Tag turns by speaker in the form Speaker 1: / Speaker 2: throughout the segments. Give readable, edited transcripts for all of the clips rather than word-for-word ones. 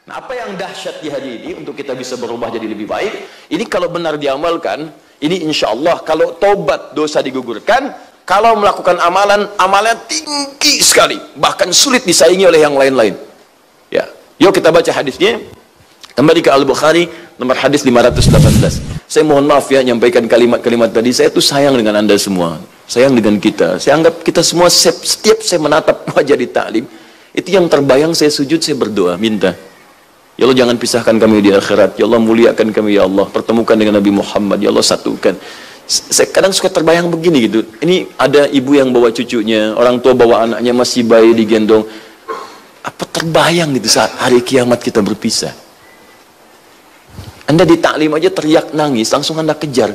Speaker 1: Nah, apa yang dahsyat di hari ini untuk kita bisa berubah jadi lebih baik, ini kalau benar diamalkan, ini insya Allah kalau tobat dosa digugurkan, kalau melakukan amalan, amalnya tinggi sekali, bahkan sulit disaingi oleh yang lain-lain. Ya, yuk kita baca hadisnya. Kembali ke Al-Bukhari, nomor hadis 518. Saya mohon maaf ya, nyampaikan kalimat-kalimat tadi. Saya tuh sayang dengan Anda semua, sayang dengan kita. Saya anggap kita semua, setiap saya menatap wajah di taklim, itu yang terbayang saya sujud, saya berdoa, minta, ya Allah jangan pisahkan kami di akhirat, ya Allah muliakan kami, ya Allah pertemukan dengan Nabi Muhammad, ya Allah satukan. Saya kadang suka terbayang begini gitu, ini ada ibu yang bawa cucunya, orang tua bawa anaknya masih bayi digendong, apa terbayang gitu saat hari kiamat kita berpisah. Anda di taklim aja teriak nangis, langsung Anda kejar.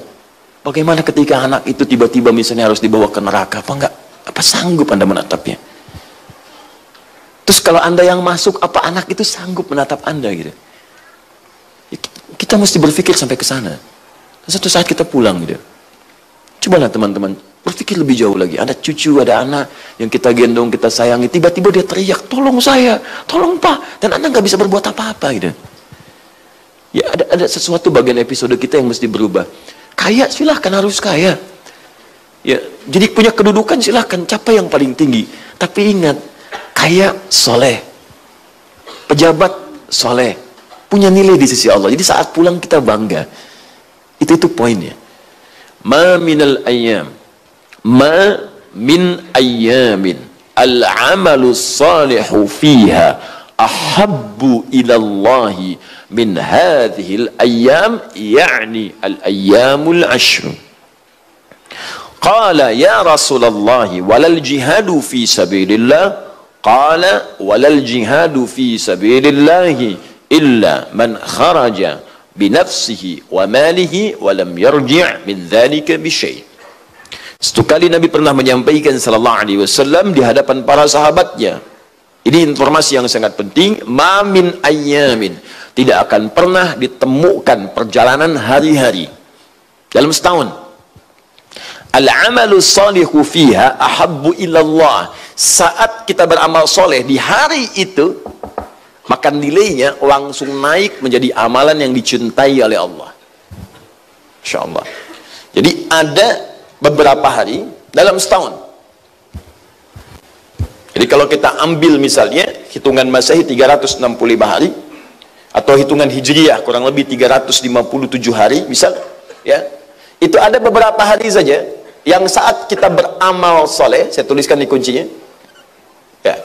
Speaker 1: Bagaimana ketika anak itu tiba-tiba misalnya harus dibawa ke neraka, apa sanggup Anda menatapnya? Terus kalau Anda yang masuk, apa anak itu sanggup menatap Anda gitu? Ya, kita mesti berpikir sampai ke sana. Satu saat kita pulang gitu. Cobalah teman-teman, berpikir lebih jauh lagi. Ada cucu, ada anak yang kita gendong, kita sayangi, tiba-tiba dia teriak, tolong saya, tolong Pak, dan Anda nggak bisa berbuat apa-apa gitu. Ya ada sesuatu bagian episode kita yang mesti berubah. Kaya silahkan, harus kaya. Ya, jadi punya kedudukan silahkan, capai yang paling tinggi. Tapi ingat, kaya soleh, pejabat soleh, punya nilai di sisi Allah. Jadi saat pulang kita bangga. Itu poinnya. Ma minal ayyam, ma min ayyamin al-amalu salihu fiha ahabbu ilallahi min hadhil ayyam, yani al-ayyamul ashr. Qala ya Rasulullah walal jihadu fi sabilillah. Qala walal jihadu fi sabilillah illa man kharaja binafsihi wa malihi wa lam yarji' min dhalika bi syai'. Satu kali Nabi pernah menyampaikan sallallahu alaihi wasallam di hadapan para sahabatnya. Ini informasi yang sangat penting. Ma min ayyamin, tidak akan pernah ditemukan perjalanan hari-hari dalam setahun. Al-amalu salihu fiha ahabbu ilallah. Saat kita beramal soleh di hari itu, maka nilainya langsung naik menjadi amalan yang dicintai oleh Allah. Insya Allah. Jadi ada beberapa hari dalam setahun. Jadi kalau kita ambil misalnya hitungan Masehi 365 hari atau hitungan Hijriyah kurang lebih 357 hari misal, ya, itu ada beberapa hari saja yang saat kita beramal soleh. Saya tuliskan di kuncinya, ya,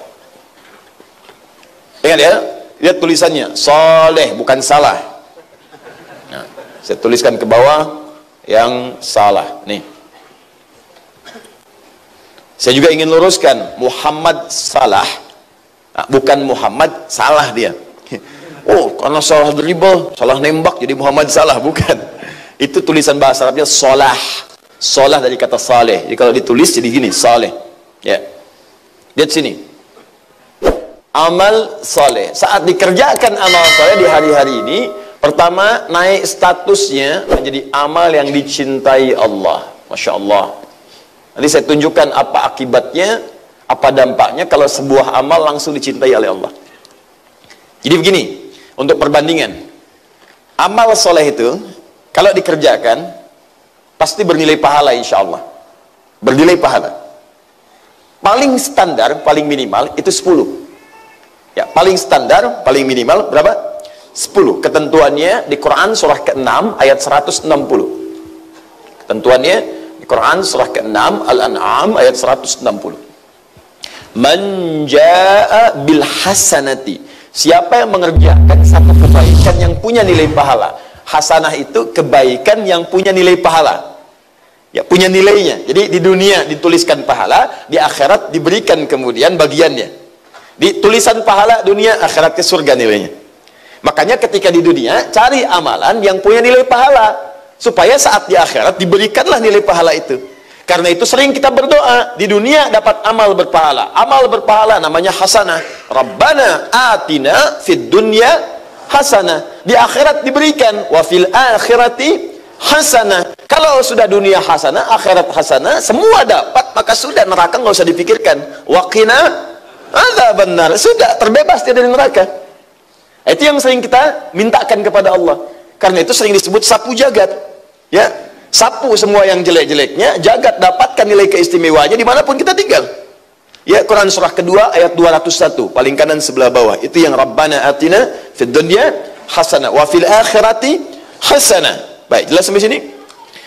Speaker 1: ingat ya, lihat tulisannya soleh bukan salah. Nah, saya tuliskan ke bawah yang salah nih. Saya juga ingin luruskan, Muhammad salah, nah, bukan Muhammad salah dia. Oh, karena salah dribble, salah nembak jadi Muhammad salah, bukan. Itu tulisan bahasa Arabnya solah. Solah dari kata saleh. Jadi kalau ditulis jadi gini, saleh. Ya. Lihat sini. Amal saleh. Saat dikerjakan amal saleh di hari-hari ini, pertama naik statusnya menjadi amal yang dicintai Allah. Masya Allah. Nanti saya tunjukkan apa akibatnya, apa dampaknya kalau sebuah amal langsung dicintai oleh Allah. Jadi begini, untuk perbandingan, amal soleh itu kalau dikerjakan pasti bernilai pahala, insya Allah. Bernilai pahala. Paling standar, paling minimal itu 10. Ya, paling standar, paling minimal berapa? 10. Ketentuannya di Quran surah ke-6 ayat 160. Ketentuannya Quran surah ke-6 Al-An'am ayat 160. Man jaa'a bil hasanati, siapa yang mengerjakan satu kebaikan yang punya nilai pahala. Hasanah itu kebaikan yang punya nilai pahala, ya, punya nilainya. Jadi di dunia dituliskan pahala, di akhirat diberikan kemudian bagiannya. Di tulisan pahala dunia, akhiratnya surga nilainya. Makanya ketika di dunia cari amalan yang punya nilai pahala, supaya saat di akhirat diberikanlah nilai pahala itu. Karena itu sering kita berdoa, di dunia dapat amal berpahala. Amal berpahala namanya hasanah. Rabbana atina fid dunya hasanah. Di akhirat diberikan wa fil akhirati hasanah. Kalau sudah dunia hasanah, akhirat hasanah, semua dapat, maka sudah neraka nggak usah dipikirkan. Wa qina adzabannar, sudah terbebas dari neraka. Itu yang sering kita mintakan kepada Allah. Karena itu sering disebut sapu jagat. Ya, sapu semua yang jelek-jeleknya, jagat dapatkan nilai keistimewaannya dimanapun kita tinggal. Ya, Quran surah kedua ayat 201, paling kanan sebelah bawah. Itu yang Rabbana atina fid dunya hasanah wa fil akhirati hasanah. Baik, jelas sampai sini?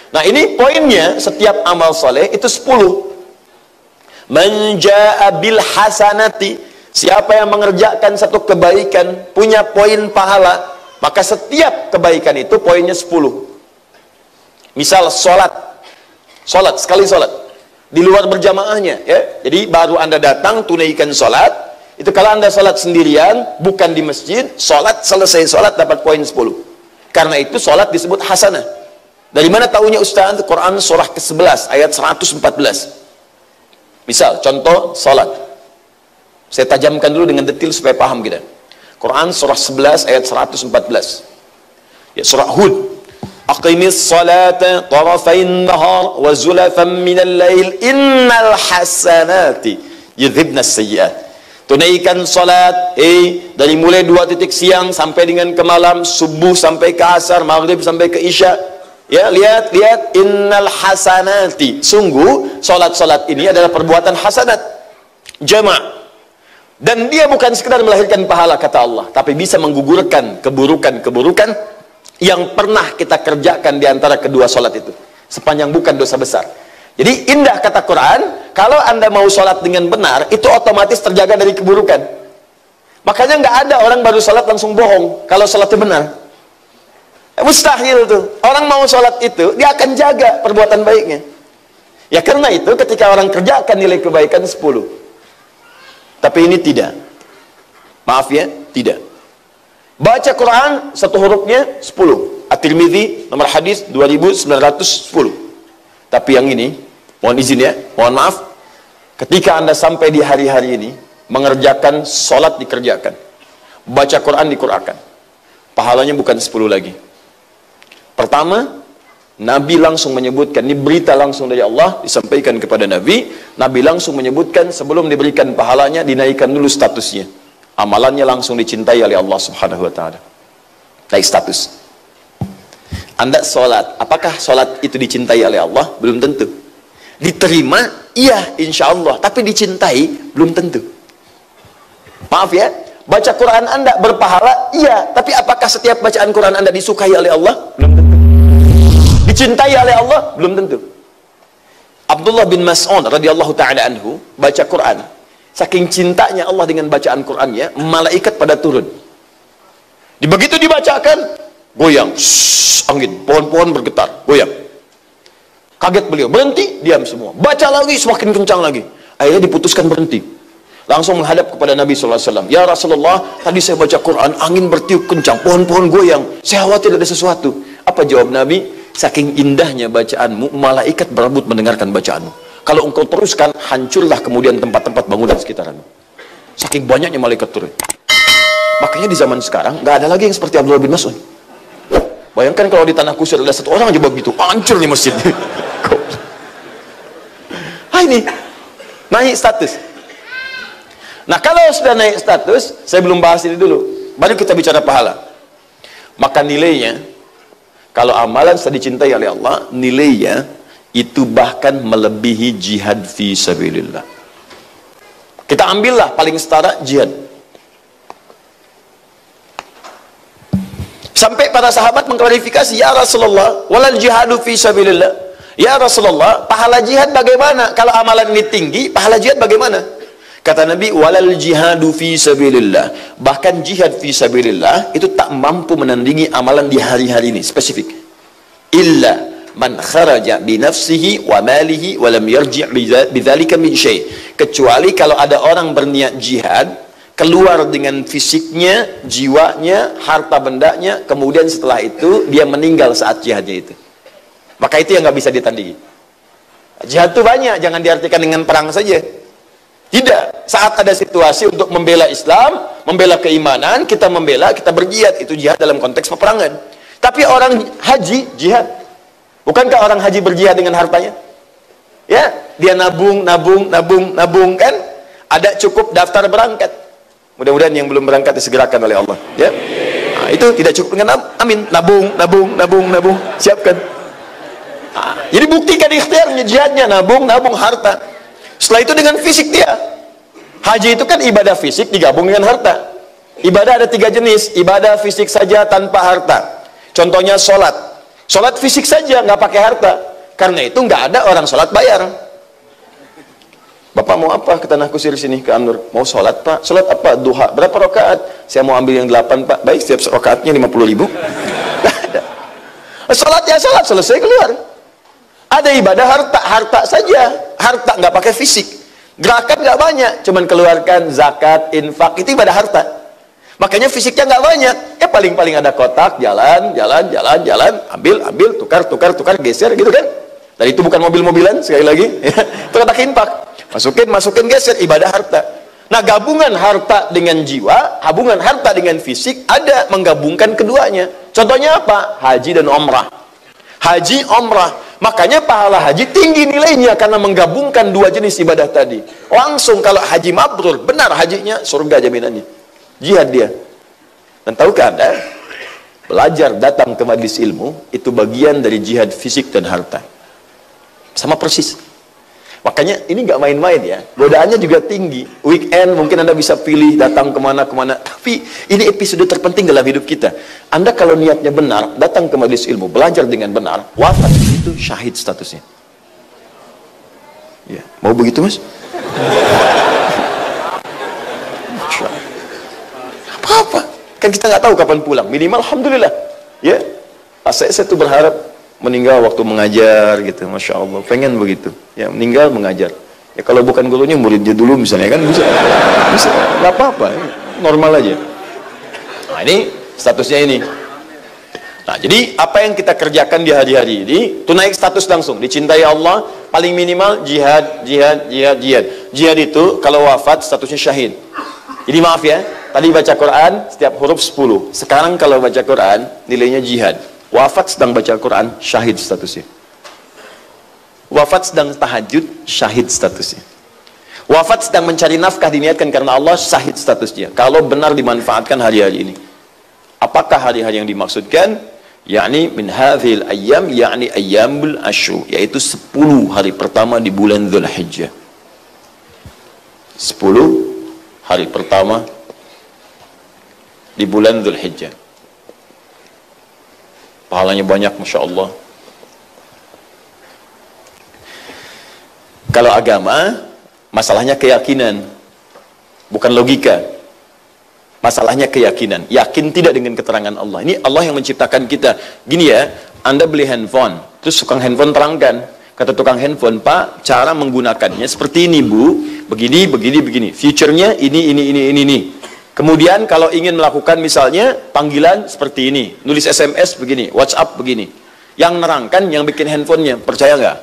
Speaker 1: Nah, ini poinnya, setiap amal soleh itu 10. Man jaa bil hasanati, siapa yang mengerjakan satu kebaikan punya poin pahala, maka setiap kebaikan itu poinnya 10. Misal sholat sekali sholat di luar berjamaahnya, ya. Jadi baru Anda datang tunaikan sholat, itu kalau Anda sholat sendirian bukan di masjid, sholat selesai sholat dapat poin 10. Karena itu sholat disebut hasanah. Dari mana tahunya Ustaz? Quran surah ke-11 ayat 114. Misal contoh sholat, saya tajamkan dulu dengan detail supaya paham kita. Quran surah 11 ayat 114. Ya, surah Hud. Aqimis salata tarafain nahar wa zulafan minal lail innal hasanati yudhibnas sayyi'at. Tunaikan salat dari mulai 2 titik siang sampai dengan ke malam, subuh sampai ke asar, maghrib sampai ke isya. Ya, lihat innal hasanati, sungguh salat-salat ini adalah perbuatan hasanat jama'. Dan dia bukan sekedar melahirkan pahala kata Allah, tapi bisa menggugurkan keburukan-keburukan yang pernah kita kerjakan di antara kedua salat itu, sepanjang bukan dosa besar. Jadi indah kata Quran, kalau Anda mau sholat dengan benar, itu otomatis terjaga dari keburukan. Makanya nggak ada orang baru sholat langsung bohong kalau sholatnya benar. Mustahil tuh. Orang mau sholat itu, dia akan jaga perbuatan baiknya. Ya karena itu ketika orang kerjakan nilai kebaikan 10. Tapi ini tidak. Maaf ya, tidak. Baca Quran satu hurufnya 10. At-Tirmidzi nomor hadis 2910. Tapi yang ini, mohon izin ya, mohon maaf, ketika Anda sampai di hari-hari ini, mengerjakan sholat dikerjakan, baca Quran dikur'akan, pahalanya bukan 10 lagi. Pertama, Nabi langsung menyebutkan, ini berita langsung dari Allah, disampaikan kepada Nabi, Nabi langsung menyebutkan sebelum diberikan pahalanya, dinaikkan dulu statusnya. Amalannya langsung dicintai oleh Allah subhanahu wa ta'ala. Naik status. Anda sholat, apakah sholat itu dicintai oleh Allah? Belum tentu. Diterima, iya insya Allah, tapi dicintai, belum tentu. Maaf ya, baca Quran Anda berpahala, iya, tapi apakah setiap bacaan Quran Anda disukai oleh Allah? Belum tentu. Dicintai oleh Allah? Belum tentu. Abdullah bin Mas'ud radhiyallahu ta'ala anhu baca Quran, saking cintanya Allah dengan bacaan Qurannya, malaikat pada turun. Begitu dibacakan, goyang, angin, pohon-pohon bergetar, goyang. Kaget beliau, berhenti, diam semua. Baca lagi, semakin kencang lagi. Akhirnya diputuskan berhenti. Langsung menghadap kepada Nabi SAW. Ya Rasulullah, tadi saya baca Quran, angin bertiup kencang, pohon-pohon goyang. Saya khawatir ada sesuatu. Apa jawab Nabi? Saking indahnya bacaanmu, malaikat berebut mendengarkan bacaanmu. Kalau engkau teruskan, hancurlah kemudian tempat-tempat bangunan sekitaranmu. Saking banyaknya malaikat turun. Makanya di zaman sekarang, nggak ada lagi yang seperti Abdullah bin Mas'ud. Bayangkan kalau di tanah kusir ada satu orang aja begitu, hancur nih masjid. Ini naik status. Nah kalau sudah naik status, saya belum bahas ini dulu, baru kita bicara pahala. Maka nilainya, kalau amalan sudah dicintai oleh Allah, nilainya itu bahkan melebihi jihad fi sabilillah. Kita ambillah paling setara jihad. Sampai para sahabat mengklarifikasi, ya Rasulullah, walal jihadu fi sabilillah. Ya Rasulullah, pahala jihad bagaimana? Kalau amalan ini tinggi, pahala jihad bagaimana? Kata Nabi, walal jihadu fi sabilillah. Bahkan jihad fi sabilillah itu tak mampu menandingi amalan di hari-hari ini, spesifik. Illa man kharaja bi nafsihi wa malihi wa lam yarji' bidzalika min syai'. Kecuali kalau ada orang berniat jihad, keluar dengan fisiknya, jiwanya, harta bendanya, kemudian setelah itu dia meninggal saat jihadnya itu. Maka itu yang nggak bisa ditandingi. Jihad itu banyak, jangan diartikan dengan perang saja. Tidak, saat ada situasi untuk membela Islam, membela keimanan, kita membela, kita berjihad, itu jihad dalam konteks peperangan. Tapi orang haji, jihad. Bukankah orang haji berjihad dengan hartanya? Ya, dia nabung kan? Ada cukup daftar berangkat. Mudah-mudahan yang belum berangkat disegerakan oleh Allah, ya. Nah, itu tidak cukup dengan amin, nabung, siapkan. Nah, jadi buktikan ikhtiarnya, jihadnya, nabung harta. Setelah itu dengan fisik dia. Haji itu kan ibadah fisik digabung dengan harta. Ibadah ada 3 jenis, ibadah fisik saja tanpa harta. Contohnya sholat. Sholat fisik saja, nggak pakai harta. Karena itu nggak ada orang sholat bayar. Bapak mau apa ke Tanah Kusir sini, ke An-Nur? Mau sholat, Pak. Sholat apa? Duha. Berapa rakaat? Saya mau ambil yang 8, Pak. Baik, setiap rakaatnya 50.000. Nggak ada. Sholat ya sholat, selesai keluar. Ada ibadah harta saja. Harta nggak pakai fisik. Gerakan nggak banyak, cuman keluarkan zakat, infak, itu ibadah harta. Makanya fisiknya nggak banyak. Paling-paling ada kotak, jalan, ambil, tukar, geser gitu kan. Dan itu bukan mobil-mobilan, sekali lagi. Itu kotak infak. Masukin, geser, ibadah harta. Nah, gabungan harta dengan jiwa, gabungan harta dengan fisik, ada menggabungkan keduanya. Contohnya apa? Haji dan umrah. Haji, umrah. Makanya pahala haji tinggi nilainya karena menggabungkan 2 jenis ibadah tadi. Langsung kalau haji mabrur, benar hajinya, surga jaminannya. Jihad dia. Dan tahukah Anda, belajar datang ke majelis ilmu itu bagian dari jihad fisik dan harta. Sama persis. Makanya ini nggak main-main ya, godaannya juga tinggi. Weekend mungkin Anda bisa pilih datang kemana-kemana, tapi ini episode terpenting dalam hidup kita. Anda kalau niatnya benar, datang ke majelis ilmu, belajar dengan benar, wafat itu syahid statusnya. Ya, mau begitu Mas? Apa-apa, kan kita nggak tahu kapan pulang. Minimal alhamdulillah. Ya, saya tuh berharap meninggal waktu mengajar gitu, masya Allah, pengen begitu ya, meninggal mengajar ya, kalau bukan gurunya muridnya dulu misalnya kan, bisa nggak apa-apa, normal aja. Nah, ini statusnya ini. Nah, jadi apa yang kita kerjakan di hari-hari ini itu naik status langsung, dicintai Allah, paling minimal jihad itu kalau wafat statusnya syahid. Jadi maaf ya, tadi baca Quran setiap huruf 10, sekarang kalau baca Quran nilainya jihad. Wafat sedang baca Quran, syahid statusnya. Wafat sedang tahajud, syahid statusnya. Wafat sedang mencari nafkah diniatkan karena Allah, syahid statusnya. Kalau benar dimanfaatkan hari-hari ini. Apakah hari-hari yang dimaksudkan? Yakni min hadhil ayyam, yakni ayyamul ashur, yaitu 10 hari pertama di bulan Dzulhijjah. 10 hari pertama di bulan Dzulhijjah. Pahalanya banyak, masya Allah. Kalau agama, masalahnya keyakinan, bukan logika. Masalahnya keyakinan. Yakin tidak dengan keterangan Allah. Ini Allah yang menciptakan kita. Gini ya, Anda beli handphone, terus tukang handphone terangkan. Kata tukang handphone, Pak, cara menggunakannya seperti ini, Bu. Begini. Future-nya ini. Kemudian kalau ingin melakukan misalnya panggilan seperti ini, nulis SMS begini, WhatsApp begini. Yang nerangkan yang bikin handphonenya, percaya nggak?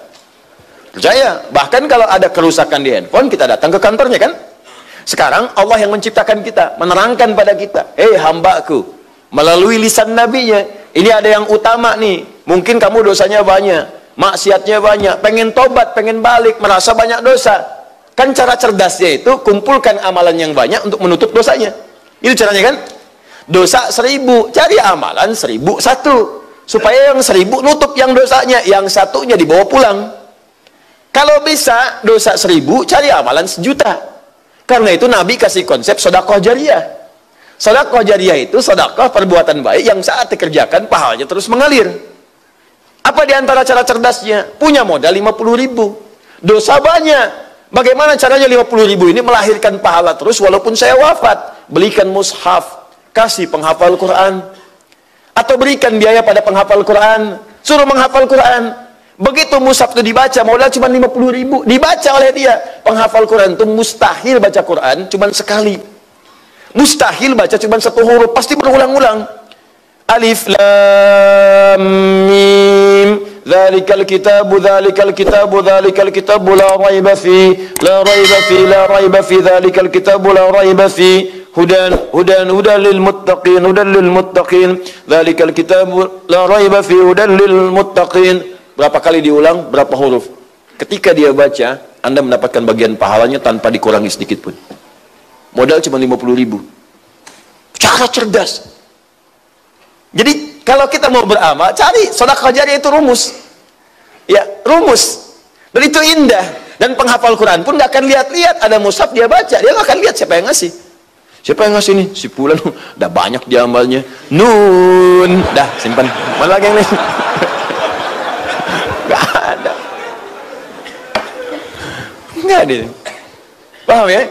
Speaker 1: Percaya. Bahkan kalau ada kerusakan di handphone, kita datang ke kantornya kan? Sekarang Allah yang menciptakan kita, menerangkan pada kita, hambaku, melalui lisan nabinya, ini ada yang utama nih, mungkin kamu dosanya banyak, maksiatnya banyak, pengen tobat, pengen balik, merasa banyak dosa. Kan cara cerdasnya itu kumpulkan amalan yang banyak untuk menutup dosanya. Itu caranya kan? Dosa 1000, cari amalan 1001. Supaya yang 1000 nutup yang dosanya, yang satunya dibawa pulang. Kalau bisa dosa 1000, cari amalan 1.000.000. Karena itu Nabi kasih konsep sedekah jariyah. Sedekah jariyah itu sedekah perbuatan baik yang saat dikerjakan pahalanya terus mengalir. Apa diantara cara cerdasnya? Punya modal 50.000, dosa banyak. Bagaimana caranya 50.000 ini melahirkan pahala terus walaupun saya wafat? Belikan mushaf, kasih penghafal Quran, atau berikan biaya pada penghafal Quran, suruh menghafal Quran. Begitu mushaf itu dibaca, modal cuma 50.000, dibaca oleh dia. Penghafal Quran itu mustahil baca Quran cuma sekali, mustahil baca cuma 1 huruf, pasti berulang-ulang. Alif lam mim, dzalikal kitabu la raiba fi, dzalikal kitabu la raiba fi, hudan lil muttaqin, dzalikal kitabu la raiba fi, hudan lil muttaqin. Berapa kali diulang, berapa huruf. Ketika dia baca, Anda mendapatkan bagian pahalanya tanpa dikurangi sedikit pun. modal cuma 50.000. Cara cerdas. Jadi kalau kita mau beramal, cari sedekah jariah, itu rumus. Ya, rumus. Dan itu indah. Dan penghafal Quran pun nggak akan lihat-lihat ada mushaf dia baca, dia nggak akan lihat siapa yang ngasih. Siapa yang ngasih nih? Si Fulan. Udah banyak dia amalnya. Nun. Dah, simpan. Mana lagi yang lain? Nggak ada. Nggak ada. Paham ya?